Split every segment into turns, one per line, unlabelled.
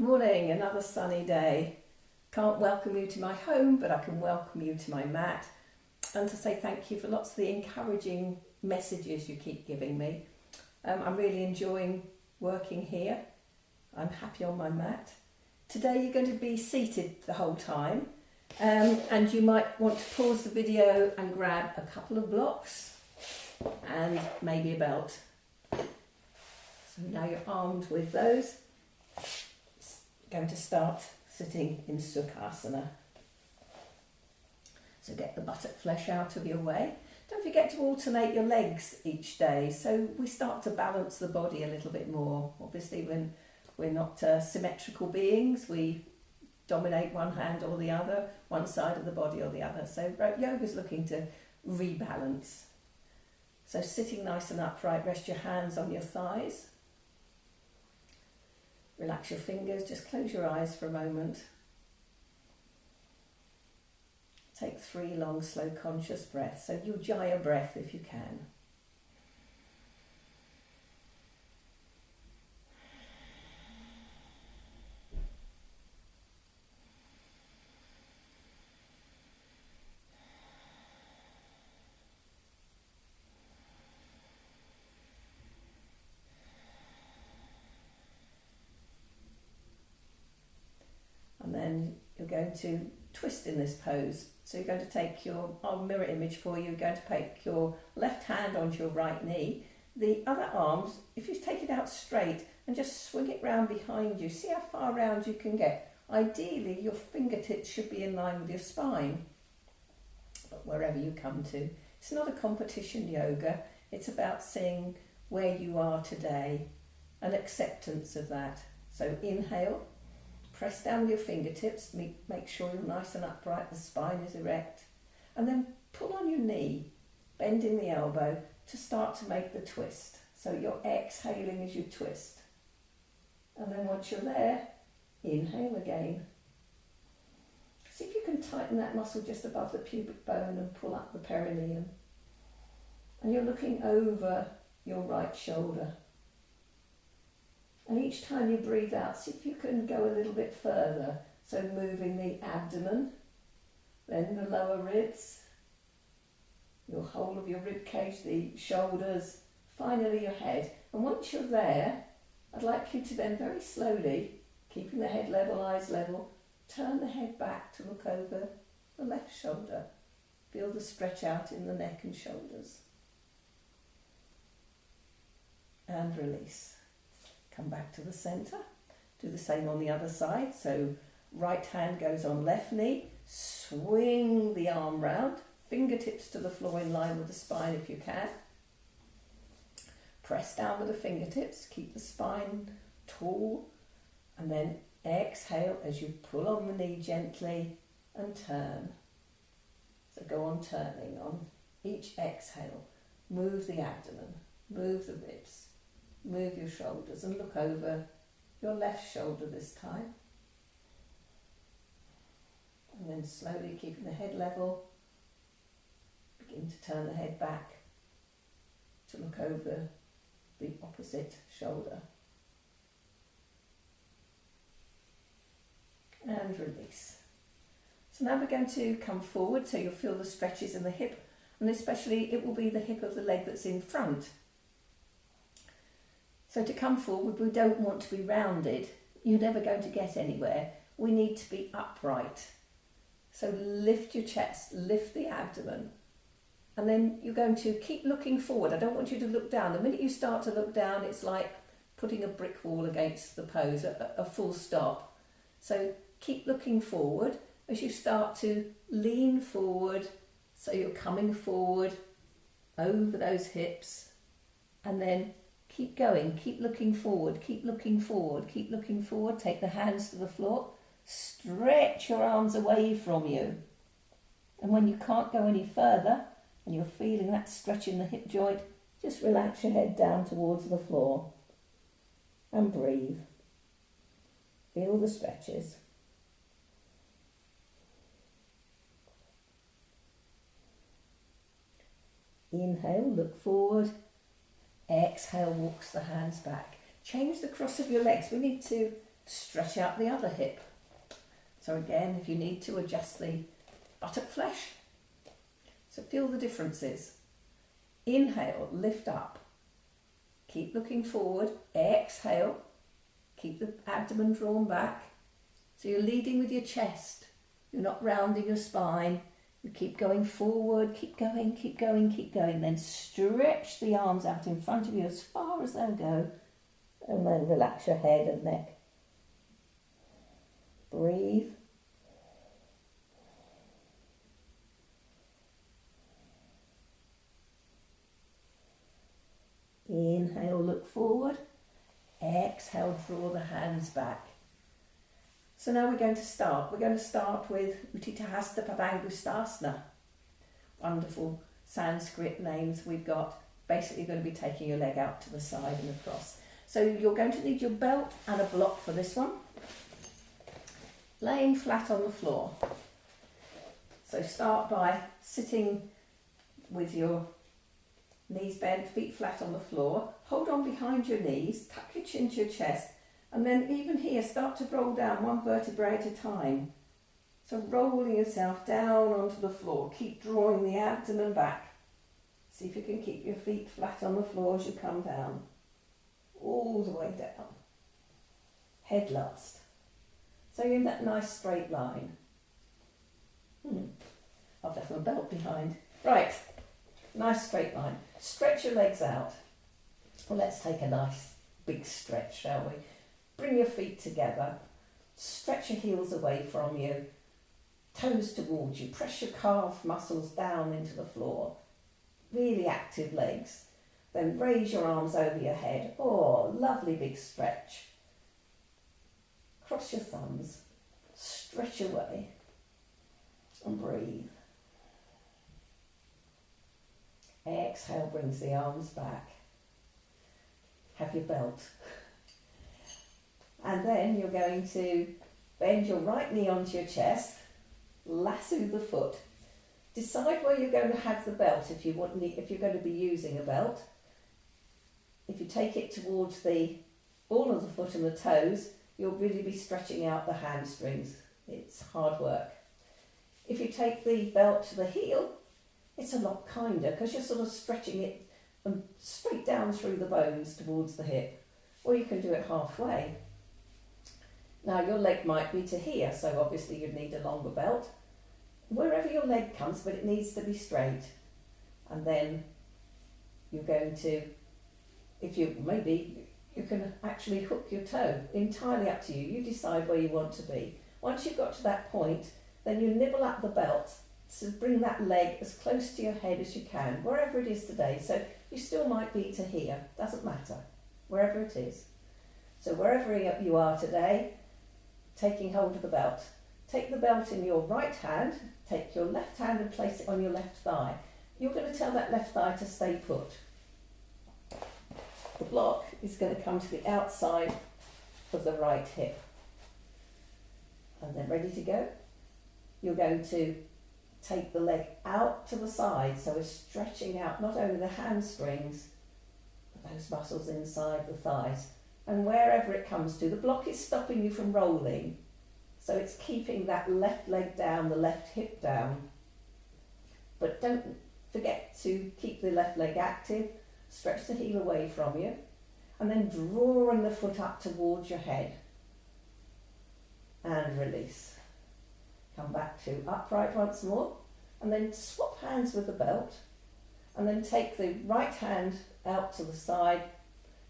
morning, another sunny day. Can't welcome you to my home, but I can welcome you to my mat and to say thank you for lots of the encouraging messages you keep giving me. I'm really enjoying working here. I'm happy on my mat. Today you're going to be seated the whole time, and you might want to pause the video and grab a couple of blocks and maybe a belt. So now you're armed with those. Going to start sitting in Sukhasana. So get the buttock flesh out of your way. Don't forget to alternate your legs each day, so we start to balance the body a little bit more. Obviously when we're not symmetrical beings, we dominate one hand or the other, one side of the body or the other. So yoga's looking to rebalance. So sitting nice and upright, rest your hands on your thighs. Relax your fingers, just close your eyes for a moment. Take 3 long, slow, conscious breaths. So Ujjayi breath if you can. And then you're going to twist in this pose. So you're going to take your, I'll mirror image for you, you're going to take your left hand onto your right knee. The other arms, if you take it out straight and just swing it round behind you, see how far round you can get. Ideally your fingertips should be in line with your spine, but wherever you come to. It's not a competition yoga, it's about seeing where you are today and acceptance of that. So inhale. Press down with your fingertips, make sure you're nice and upright, the spine is erect. And then pull on your knee, bending the elbow to start to make the twist. So you're exhaling as you twist. And then once you're there, inhale again. See if you can tighten that muscle just above the pubic bone and pull up the perineum. And you're looking over your right shoulder. And each time you breathe out, see if you can go a little bit further. So moving the abdomen, then the lower ribs, your whole of your rib cage, the shoulders, finally your head. And once you're there, I'd like you to then very slowly, keeping the head level, eyes level, turn the head back to look over the left shoulder. Feel the stretch out in the neck and shoulders. And release. Come back to the centre, do the same on the other side. So right hand goes on left knee, swing the arm round, fingertips to the floor in line with the spine if you can. Press down with the fingertips, keep the spine tall, and then exhale as you pull on the knee gently and turn. So go on turning on each exhale. Move the abdomen, move the ribs. Move your shoulders and look over your left shoulder this time. And then slowly keeping the head level, begin to turn the head back to look over the opposite shoulder. And release. So now we're going to come forward, so you'll feel the stretches in the hip, and especially it will be the hip of the leg that's in front. So to come forward, we don't want to be rounded. You're never going to get anywhere. We need to be upright. So lift your chest, lift the abdomen. And then you're going to keep looking forward. I don't want you to look down. The minute you start to look down, it's like putting a brick wall against the pose, a full stop. So keep looking forward as you start to lean forward. So you're coming forward over those hips, and then keep going, keep looking forward, keep looking forward, keep looking forward. Take the hands to the floor, stretch your arms away from you. And when you can't go any further, and you're feeling that stretch in the hip joint, just relax your head down towards the floor and breathe. Feel the stretches. Inhale, look forward. Exhale, walks the hands back. Change the cross of your legs. We need to stretch out the other hip. So again, if you need to, adjust the buttock flesh. So feel the differences. Inhale, lift up. Keep looking forward. Exhale, keep the abdomen drawn back. So you're leading with your chest. You're not rounding your spine. You keep going forward, keep going, keep going, keep going. Then stretch the arms out in front of you as far as they'll go. And then relax your head and neck. Breathe. Inhale, look forward. Exhale, draw the hands back. So now we're going to start. We're going to start with Utthita Hasta Padangusthasana. Wonderful Sanskrit names we've got. Basically, you're going to be taking your leg out to the side and across. So you're going to need your belt and a block for this one. Laying flat on the floor. So start by sitting with your knees bent, feet flat on the floor. Hold on behind your knees, tuck your chin to your chest, and then even here start to roll down one vertebrae at a time. So rolling yourself down onto the floor. Keep drawing the abdomen back. See if you can keep your feet flat on the floor as you come down. All the way down. Head last. So you're in that nice straight line. I've left my belt behind. Right, nice straight line. Stretch your legs out. Well, let's take a nice big stretch, shall we? Bring your feet together. Stretch your heels away from you. Toes towards you. Press your calf muscles down into the floor. Really active legs. Then raise your arms over your head. Oh, lovely big stretch. Cross your thumbs. Stretch away. And breathe. Exhale brings the arms back. Have your belt. And then you're going to bend your right knee onto your chest. Lasso the foot. Decide where you're going to have the belt if you're going to be using a belt. If you take it towards the ball of the foot and the toes, you'll really be stretching out the hamstrings. It's hard work. If you take the belt to the heel, it's a lot kinder because you're sort of stretching it straight down through the bones towards the hip. Or you can do it halfway. Now your leg might be to here, so obviously you'd need a longer belt. Wherever your leg comes, but it needs to be straight. And then you're going to, you can actually hook your toe. Entirely up to you. You decide where you want to be. Once you've got to that point, then you nibble up the belt to bring that leg as close to your head as you can, wherever it is today. So you still might be to here, doesn't matter, wherever it is. So wherever you are today, taking hold of the belt. Take the belt in your right hand, take your left hand and place it on your left thigh. You're going to tell that left thigh to stay put. The block is going to come to the outside of the right hip. And then ready to go? You're going to take the leg out to the side, so we're stretching out not only the hamstrings, but those muscles inside the thighs. And wherever it comes to, the block is stopping you from rolling. So it's keeping that left leg down, the left hip down. But don't forget to keep the left leg active. Stretch the heel away from you. And then drawing the foot up towards your head. And release. Come back to upright once more. And then swap hands with the belt. And then take the right hand out to the side,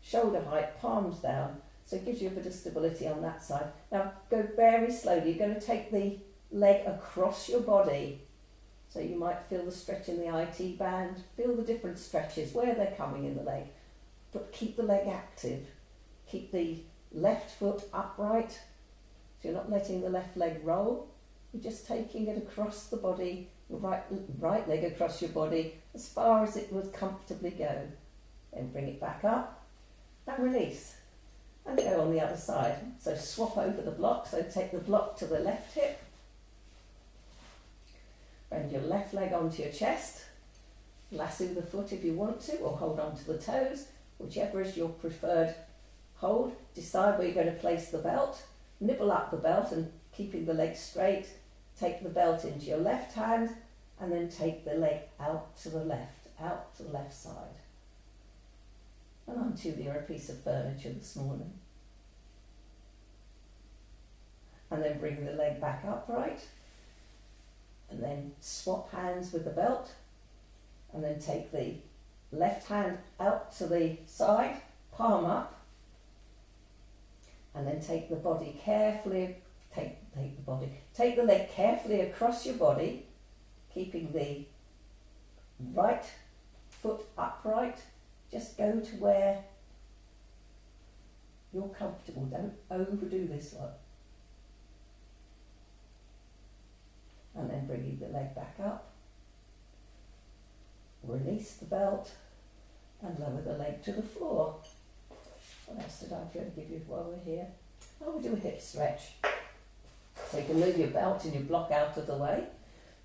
shoulder height, palms down. So it gives you a bit of stability on that side. Now go very slowly. You're going to take the leg across your body. So you might feel the stretch in the IT band. Feel the different stretches, where they're coming in the leg. But keep the leg active. Keep the left foot upright. So you're not letting the left leg roll. You're just taking it across the body, your right leg across your body, as far as it would comfortably go. Then bring it back up and release. And go on the other side. So swap over the block. So take the block to the left hip. Bend your left leg onto your chest. Lasso the foot if you want to, or hold on to the toes, whichever is your preferred hold, decide where you're going to place the belt, nibble up the belt and keeping the leg straight, take the belt into your left hand and then take the leg out to the left side. And until you're a piece of furniture this morning. And then bring the leg back upright and then swap hands with the belt and then take the left hand out to the side, palm up, and then take the body carefully, take the leg carefully across your body, keeping the right foot upright. Just go to where you're comfortable. Don't overdo this one. And then bringing the leg back up. Release the belt and lower the leg to the floor. What else did I going to give you while we're here? Oh, we'll do a hip stretch. So you can move your belt and your block out of the way.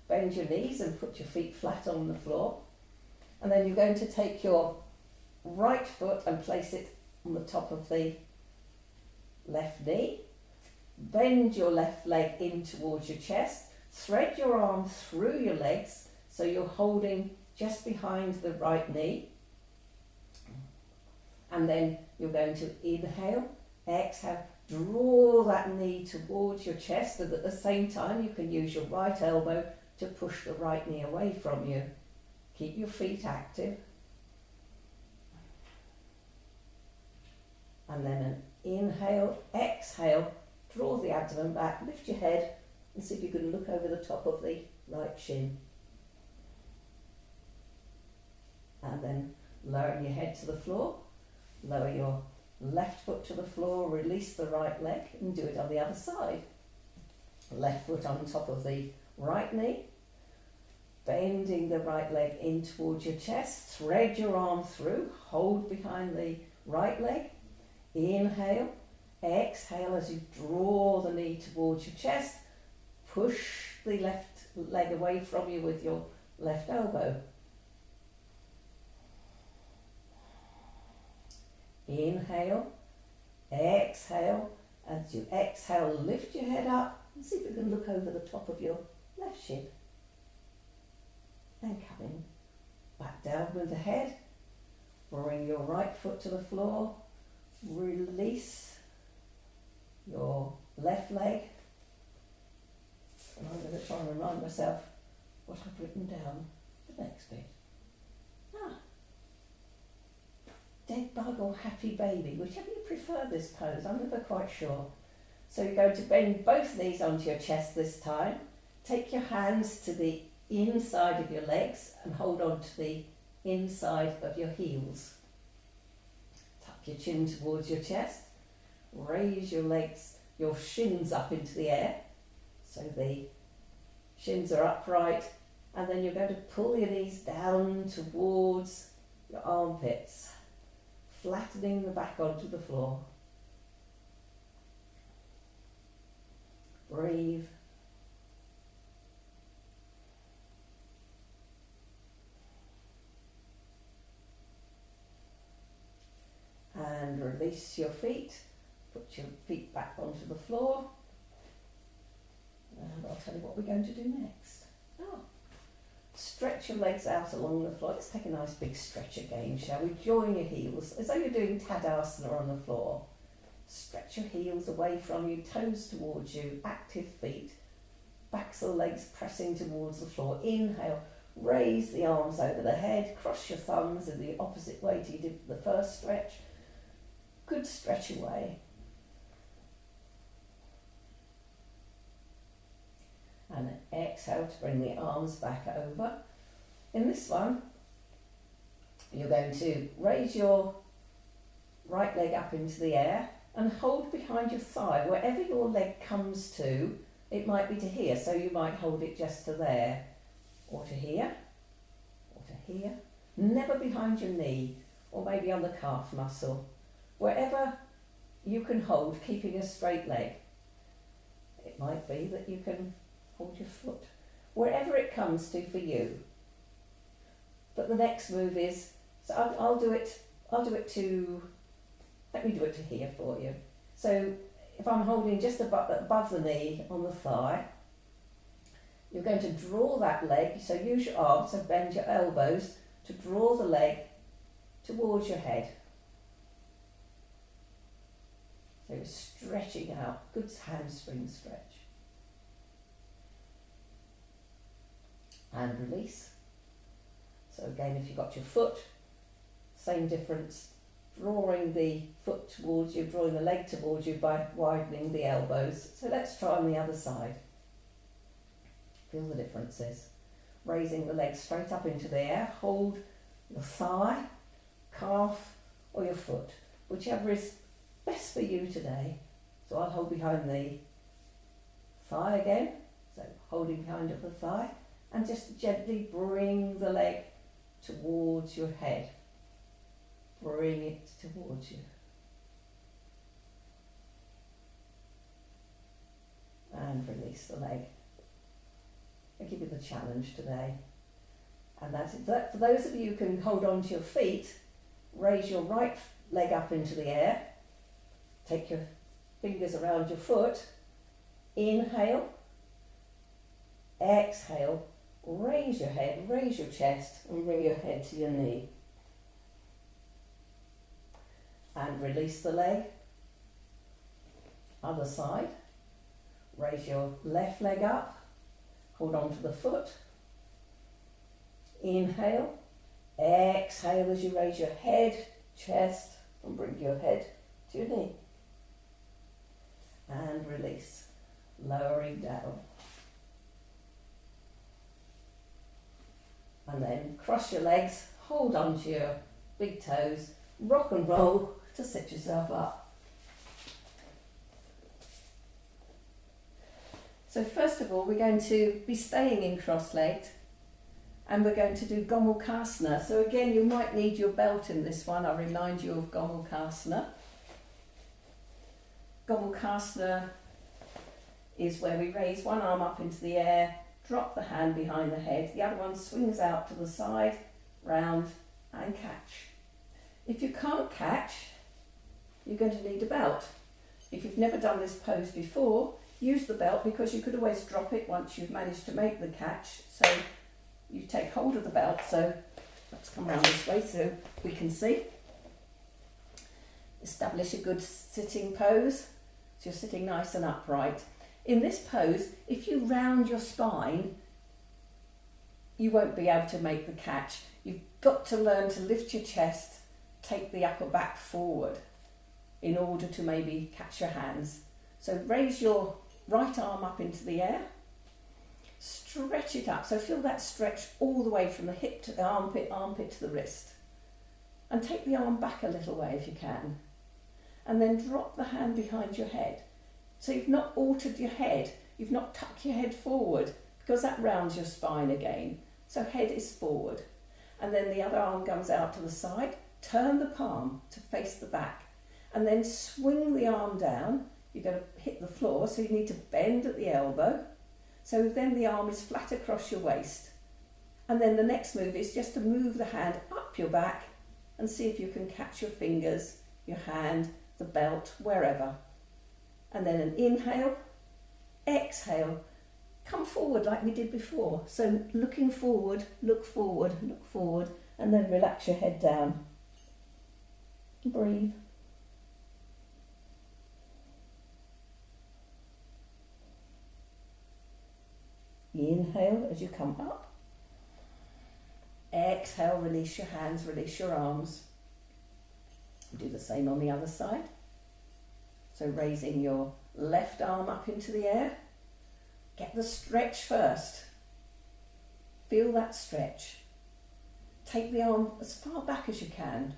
Bend your knees and put your feet flat on the floor. And then you're going to take your right foot and place it on the top of the left knee. Bend your left leg in towards your chest. Thread your arm through your legs so you're holding just behind the right knee. And then you're going to inhale, exhale, draw that knee towards your chest, and at the same time you can use your right elbow to push the right knee away from you. Keep your feet active. And then an inhale, exhale, draw the abdomen back, lift your head and see if you can look over the top of the right shin. And then lowering your head to the floor, lower your left foot to the floor, release the right leg and do it on the other side. Left foot on top of the right knee, bending the right leg in towards your chest, thread your arm through, hold behind the right leg, inhale, exhale as you draw the knee towards your chest, push the left leg away from you with your left elbow. Inhale, exhale, as you exhale, lift your head up and see if you can look over the top of your left shin. And coming back down with the head, bring your right foot to the floor, release your left leg. And I'm going to try and remind myself what I've written down for the next bit. Dead bug or happy baby, whichever you prefer this pose, I'm never quite sure. So you're going to bend both knees onto your chest this time. Take your hands to the inside of your legs and hold on to the inside of your heels. Tuck your chin towards your chest. Raise your legs, your shins up into the air. So the shins are upright. And then you're going to pull your knees down towards your armpits, flattening the back onto the floor. Breathe. And release your feet. Put your feet back onto the floor. And I'll tell you what we're going to do next. Stretch your legs out along the floor. Let's take a nice big stretch again, shall we? Join your heels as though you're doing Tadasana on the floor. Stretch your heels away from you, toes towards you, active feet. Backs of the legs pressing towards the floor. Inhale, raise the arms over the head, cross your thumbs in the opposite way to you did the first stretch. Good stretch away. And exhale to bring the arms back over. In this one, you're going to raise your right leg up into the air and hold behind your thigh. Wherever your leg comes to, it might be to here, so you might hold it just to there, or to here, or to here. Never behind your knee, or maybe on the calf muscle. Wherever you can hold, keeping a straight leg. It might be that you can hold your foot, wherever it comes to for you. But the next move is, so I'll do it to Let me do it to here for you. So if I'm holding just above the knee on the thigh, you're going to draw that leg, so use your arms, so bend your elbows to draw the leg towards your head. So you're stretching out, good hamstring stretch. And release. So again, if you've got your foot, same difference, drawing the foot towards you, drawing the leg towards you by widening the elbows. So let's try on the other side. Feel the differences. Raising the leg straight up into the air, hold your thigh, calf or your foot, whichever is best for you today. So I'll hold behind the thigh again, so holding behind of the thigh, and just gently bring the leg towards your head. Bring it towards you. And release the leg. I'll give you the challenge today. And that's it. For those of you who can hold on to your feet, raise your right leg up into the air. Take your fingers around your foot. Inhale. Exhale. Raise your head, raise your chest, and bring your head to your knee. And release the leg. Other side. Raise your left leg up. Hold on to the foot. Inhale. Exhale as you raise your head, chest, and bring your head to your knee. And release. Lowering down. And then cross your legs, hold on to your big toes, rock and roll to sit yourself up. So first of all, we're going to be staying in cross-legged, and we're going to do Gomukhasana. So again, you might need your belt in this one. I'll remind you of Gomukhasana. Gomukhasana is where we raise one arm up into the air, drop the hand behind the head, the other one swings out to the side, round and catch. If you can't catch, you're going to need a belt. If you've never done this pose before, use the belt because you could always drop it once you've managed to make the catch. So you take hold of the belt, so let's come around this way so we can see. Establish a good sitting pose, so you're sitting nice and upright. In this pose, if you round your spine, you won't be able to make the catch. You've got to learn to lift your chest, take the upper back forward in order to maybe catch your hands. So raise your right arm up into the air, stretch it up. So feel that stretch all the way from the hip to the armpit, armpit to the wrist. And take the arm back a little way if you can. And then drop the hand behind your head. So you've not altered your head, you've not tucked your head forward because that rounds your spine again. So head is forward. And then the other arm comes out to the side, turn the palm to face the back and then swing the arm down. You're going to hit the floor, so you need to bend at the elbow. So then the arm is flat across your waist. And then the next move is just to move the hand up your back and see if you can catch your fingers, your hand, the belt, wherever. And then an inhale, exhale, come forward like we did before. So looking forward, look forward, and then relax your head down. Breathe. Inhale as you come up. Exhale, release your hands, release your arms. Do the same on the other side. So raising your left arm up into the air. Get the stretch first. Feel that stretch. Take the arm as far back as you can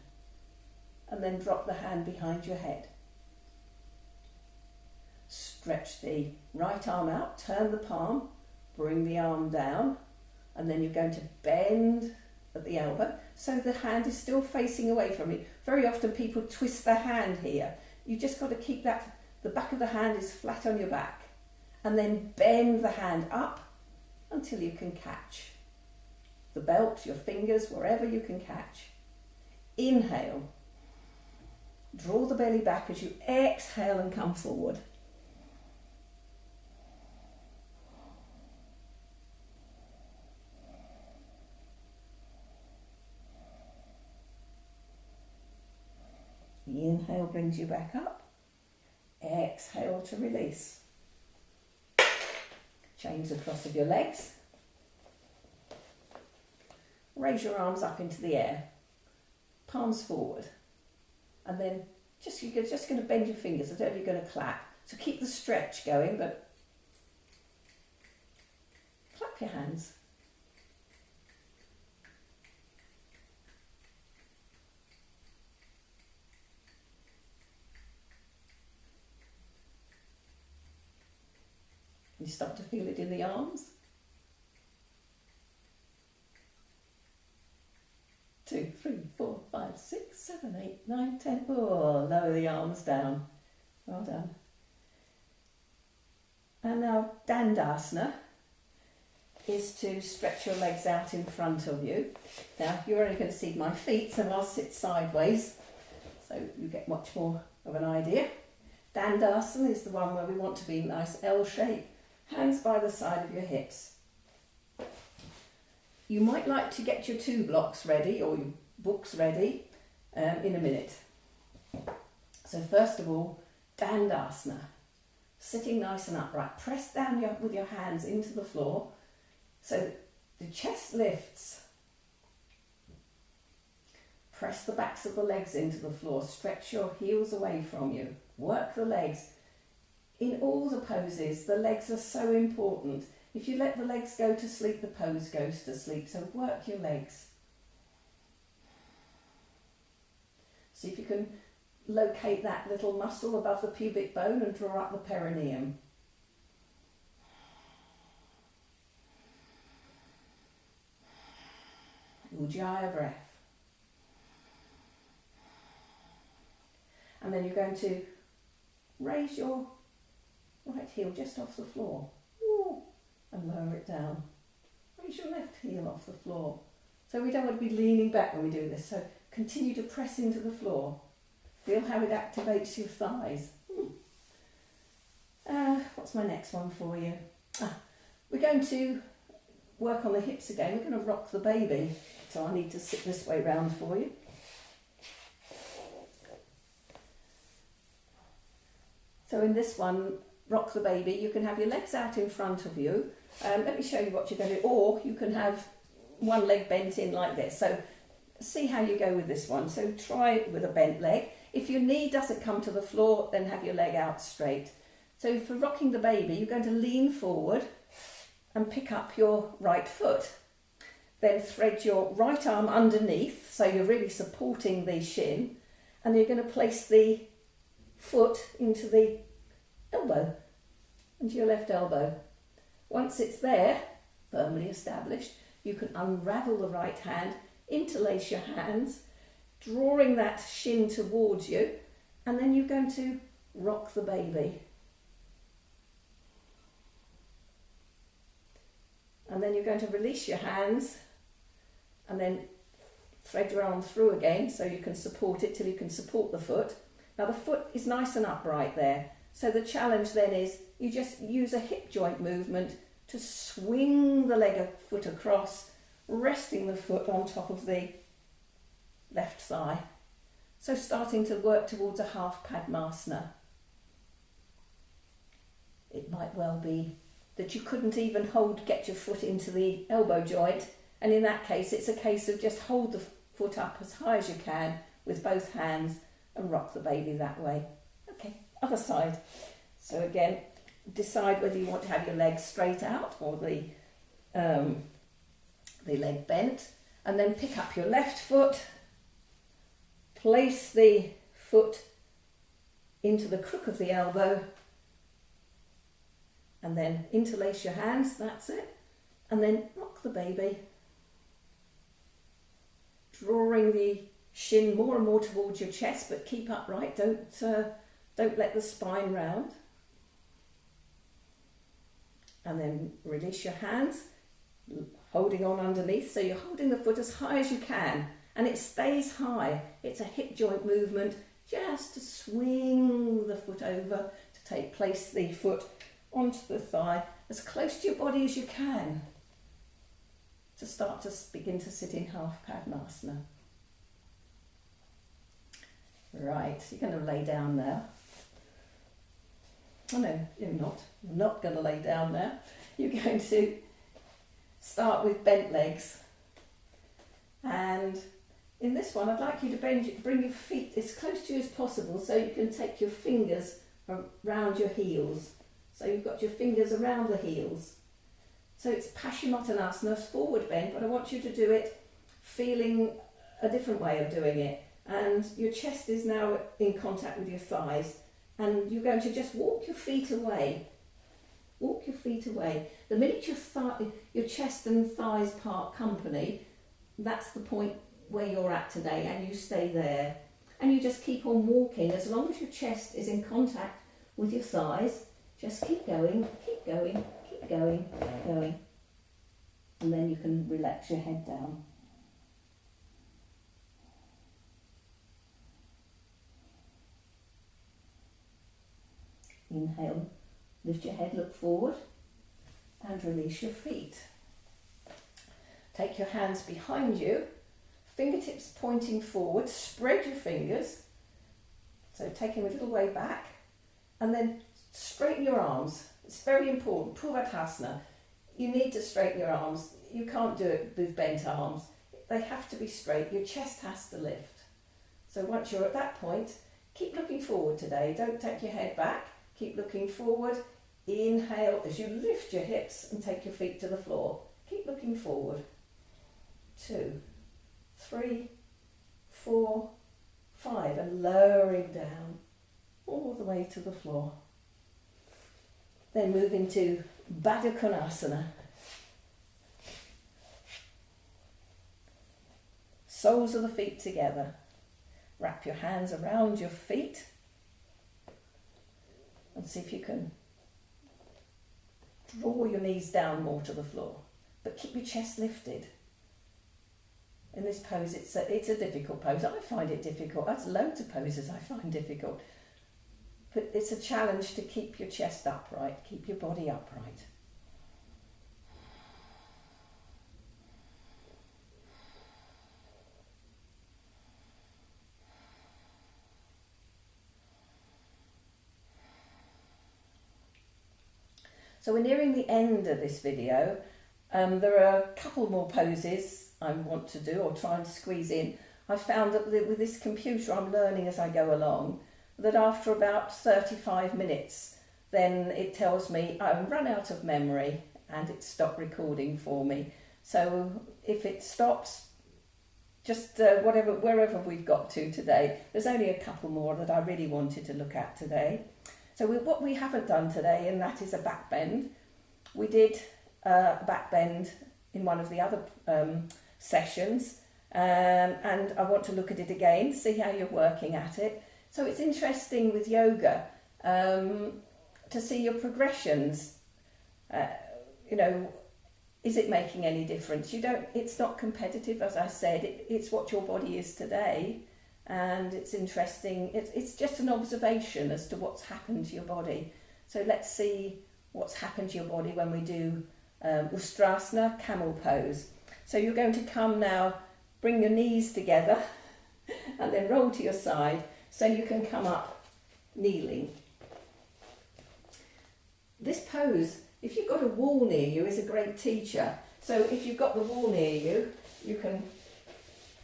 and then drop the hand behind your head. Stretch the right arm out, turn the palm, bring the arm down, and then you're going to bend at the elbow so the hand is still facing away from you. Very often people twist their hand here. You've just got to keep that, the back of the hand is flat on your back, and then bend the hand up until you can catch the belt, your fingers, wherever you can catch. Inhale, Draw the belly back as you exhale and come forward. The inhale brings you back up. Exhale to release. Chains across of your legs. Raise your arms up into the air. Palms forward. And then you're just going to bend your fingers. I don't know if you're going to clap. So keep the stretch going, but clap your hands. You start to feel it in the arms. 2, 3, 4, 5, 6, 7, 8, 9, 10. Oh, lower the arms down. Well done. And now Dandasana is to stretch your legs out in front of you. Now you're only going to see my feet, so I'll sit sideways so you get much more of an idea. Dandasana is the one where we want to be nice L shape, hands by the side of your hips. You might like to get your 2 blocks ready or your books ready in a minute. So first of all, Dandasana. Sitting nice and upright. Press down with your hands into the floor so that the chest lifts. Press the backs of the legs into the floor. Stretch your heels away from you. Work the legs. In all the poses, the legs are so important. If you let the legs go to sleep, the pose goes to sleep. So work your legs. See if you can locate that little muscle above the pubic bone and draw up the perineum. Ujjayi breath. And then you're going to raise your right heel just off the floor. Ooh. And lower it down. Raise your left heel off the floor. So we don't want to be leaning back when we do this. So continue to press into the floor. Feel how it activates your thighs. What's my next one for you? We're going to work on the hips again. We're going to rock the baby. So I need to sit this way round for you. So in this one, rock the baby, you can have your legs out in front of you. Let me show you what you're going to do. Or you can have one leg bent in like this. So see how you go with this one. So try it with a bent leg. If your knee doesn't come to the floor, then have your leg out straight. So for rocking the baby, you're going to lean forward and pick up your right foot. Then thread your right arm underneath, so you're really supporting the shin. And you're going to place the foot into the elbow, into your left elbow. Once it's there, firmly established, you can unravel the right hand, interlace your hands, drawing that shin towards you, and then you're going to rock the baby. And then you're going to release your hands and then thread your arm through again so you can support it till you can support the foot. Now the foot is nice and upright there. So the challenge then is you just use a hip joint movement to swing the foot across, resting the foot on top of the left thigh. So starting to work towards a half Padmasana. It might well be that you couldn't even get your foot into the elbow joint, and in that case it's a case of just hold the foot up as high as you can with both hands and rock the baby that way. Okay, other side. So again, decide whether you want to have your legs straight out or the leg bent, and then pick up your left foot, place the foot into the crook of the elbow, and then interlace your hands, that's it, and then rock the baby, drawing the shin more and more towards your chest, but keep upright, don't let the spine round. And then release your hands, holding on underneath, so you're holding the foot as high as you can, and it stays high. It's a hip joint movement, just to swing the foot over, to place the foot onto the thigh as close to your body as you can, to start to begin to sit in half Padmasana. Right, you're going to lay down now. Oh no, you're not. You're not going to lay down now. You're going to start with bent legs. And in this one, I'd like you to bring your feet as close to you as possible so you can take your fingers around your heels. So you've got your fingers around the heels. So it's Paschimottanasana, forward bend, but I want you to do it feeling a different way of doing it. And your chest is now in contact with your thighs. And you're going to just walk your feet away. Walk your feet away. The minute your chest and thighs part company, that's the point where you're at today, and you stay there. And you just keep on walking as long as your chest is in contact with your thighs. Just keep going, keep going, keep going, keep going. And then you can relax your head down. Inhale, lift your head, look forward, and release your feet. Take your hands behind you, fingertips pointing forward, spread your fingers, so taking a little way back, and then straighten your arms. It's very important, Purvottasana. You need to straighten your arms. You can't do it with bent arms. They have to be straight. Your chest has to lift. So once you're at that point, keep looking forward today. Don't take your head back. Keep looking forward. Inhale as you lift your hips and take your feet to the floor. Keep looking forward. 2, 3, 4, 5, and lowering down all the way to the floor. Then move into Baddha Konasana. Soles of the feet together. Wrap your hands around your feet and see if you can draw your knees down more to the floor, but keep your chest lifted. In this pose, it's a difficult pose. I find it difficult. That's loads of poses I find difficult. But it's a challenge to keep your chest upright, keep your body upright. So we're nearing the end of this video. There are a couple more poses I want to do or try and squeeze in. I found that with this computer I'm learning as I go along, that after about 35 minutes then it tells me I've run out of memory and it stopped recording for me. So if it stops, just wherever we've got to today. There's only a couple more that I really wanted to look at today. So what we haven't done today, and that is a back bend. We did a back bend in one of the other sessions, and I want to look at it again, see how you're working at it. So it's interesting with yoga to see your progressions. Is it making any difference? It's not competitive, as I said. It's what your body is today. And it's interesting, it's just an observation as to what's happened to your body. So let's see what's happened to your body when we do Ustrasana, camel pose. So you're going to come now, bring your knees together and then roll to your side so you can come up kneeling. This pose, if you've got a wall near you, is a great teacher. So if you've got the wall near you, you can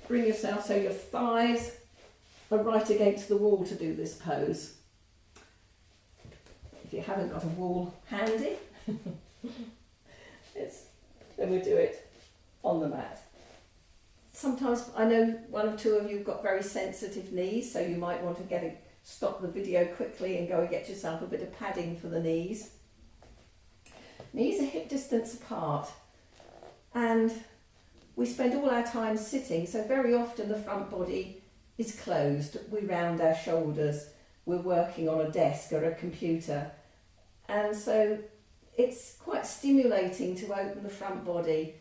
bring yourself so your thighs are right against the wall to do this pose. If you haven't got a wall handy, then we do it on the mat. Sometimes I know one or two of you have got very sensitive knees, so you might want to stop the video quickly and go and get yourself a bit of padding for the knees. Knees are hip distance apart, and we spend all our time sitting, so very often the front body is closed. We round our shoulders, we're working on a desk or a computer, and so it's quite stimulating to open the front body.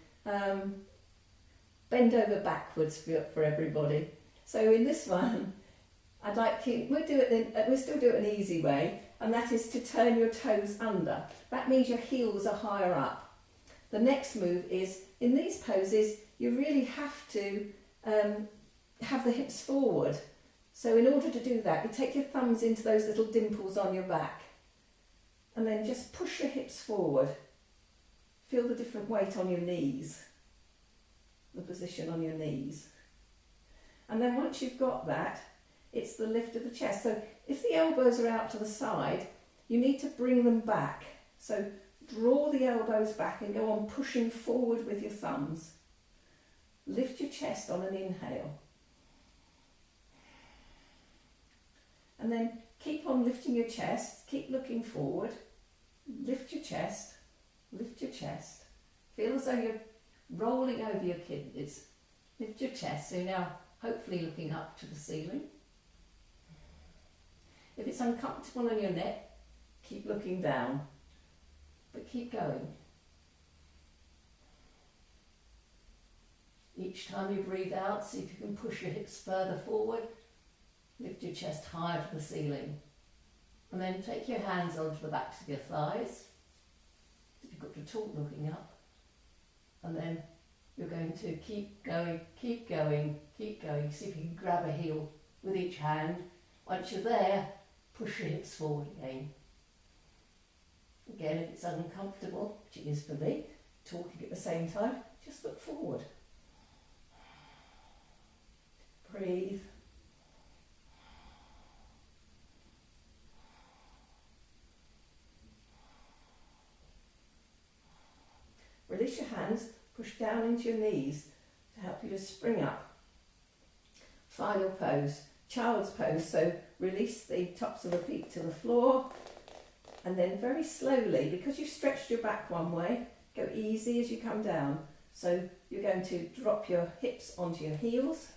Bend over backwards for everybody. So in this one, we'll still do it an easy way, and that is to turn your toes under. That means your heels are higher up. The next move is, in these poses, you really have to have the hips forward. So in order to do that, you take your thumbs into those little dimples on your back, and then just push your hips forward. Feel the different weight on your knees, the position on your knees. And then once you've got that, it's the lift of the chest. So if the elbows are out to the side, you need to bring them back. So draw the elbows back and go on pushing forward with your thumbs. Lift your chest on an inhale. And then keep on lifting your chest, keep looking forward. Lift your chest, lift your chest. Feel as though you're rolling over your kidneys. Lift your chest, so you're now hopefully looking up to the ceiling. If it's uncomfortable on your neck, keep looking down, but keep going. Each time you breathe out, see if you can push your hips further forward. Lift your chest higher to the ceiling. And then take your hands onto the backs of your thighs. Difficult to talk looking up. And then you're going to keep going, keep going, keep going. See if you can grab a heel with each hand. Once you're there, push your hips forward again. Again, if it's uncomfortable, which it is for me, talking at the same time, just look forward. Breathe. Release your hands, push down into your knees to help you to spring up. Final pose, child's pose. So release the tops of the feet to the floor, and then very slowly, because you've stretched your back one way, go easy as you come down. So you're going to drop your hips onto your heels,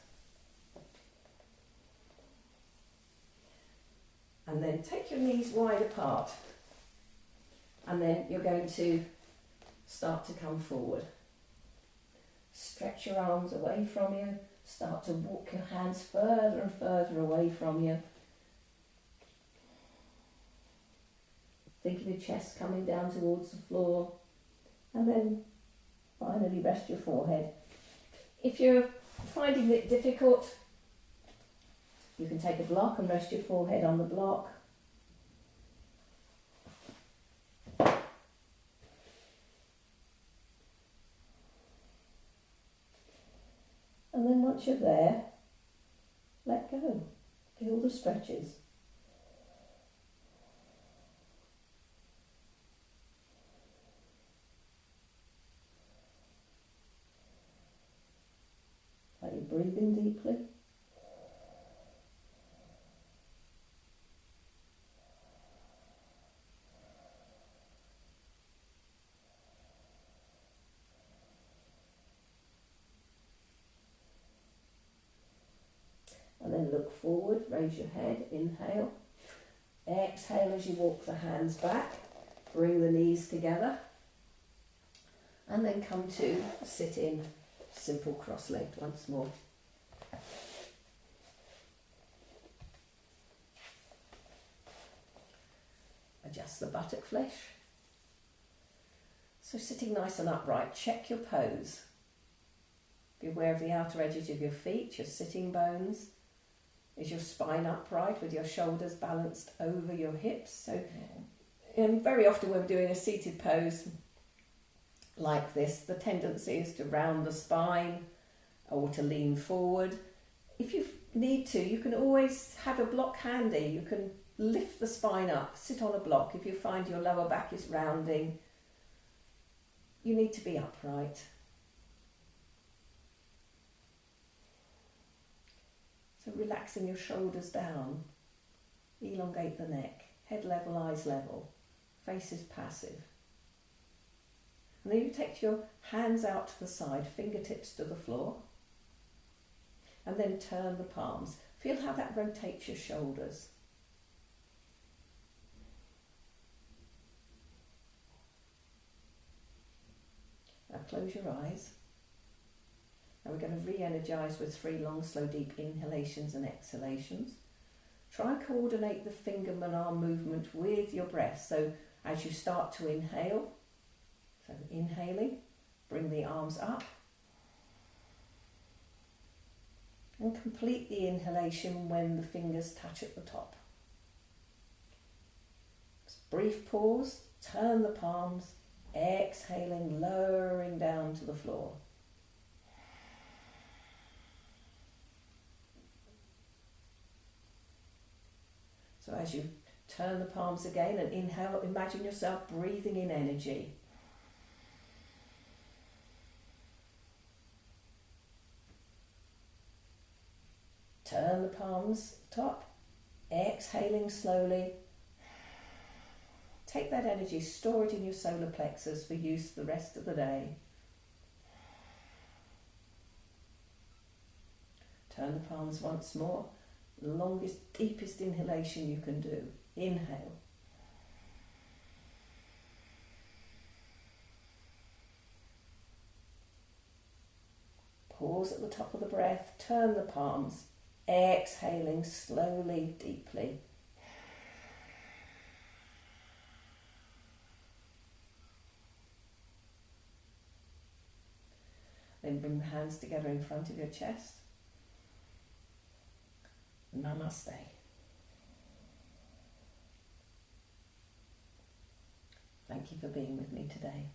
and then take your knees wide apart, and then you're going to start to come forward. Stretch your arms away from you. Start to walk your hands further and further away from you. Think of your chest coming down towards the floor. And then finally rest your forehead. If you're finding it difficult, you can take a block and rest your forehead on the block. And then once you're there, let go. Feel the stretches. Are you breathing deeply? And then look forward, raise your head, inhale. Exhale as you walk the hands back, bring the knees together. And then come to sit in simple cross-legged once more. Adjust the buttock flesh. So sitting nice and upright, check your pose. Be aware of the outer edges of your feet, your sitting bones. Is your spine upright with your shoulders balanced over your hips? So very often when we're doing a seated pose like this, the tendency is to round the spine or to lean forward. If you need to, you can always have a block handy. You can lift the spine up, sit on a block. If you find your lower back is rounding, you need to be upright. So relaxing your shoulders down, elongate the neck, head level, eyes level, face is passive. And then you take your hands out to the side, fingertips to the floor, and then turn the palms. Feel how that rotates your shoulders. Now close your eyes. And we're going to re-energise with 3 long, slow, deep inhalations and exhalations. Try and coordinate the finger and arm movement with your breath. So as you start to inhale, so inhaling, bring the arms up. And complete the inhalation when the fingers touch at the top. Just brief pause, turn the palms, exhaling, lowering down to the floor. So as you turn the palms again and inhale, imagine yourself breathing in energy. Turn the palms top, exhaling slowly. Take that energy, store it in your solar plexus for use the rest of the day. Turn the palms once more. The longest, deepest inhalation you can do. Inhale. Pause at the top of the breath, turn the palms, exhaling slowly, deeply. Then bring the hands together in front of your chest. Namaste. Thank you for being with me today.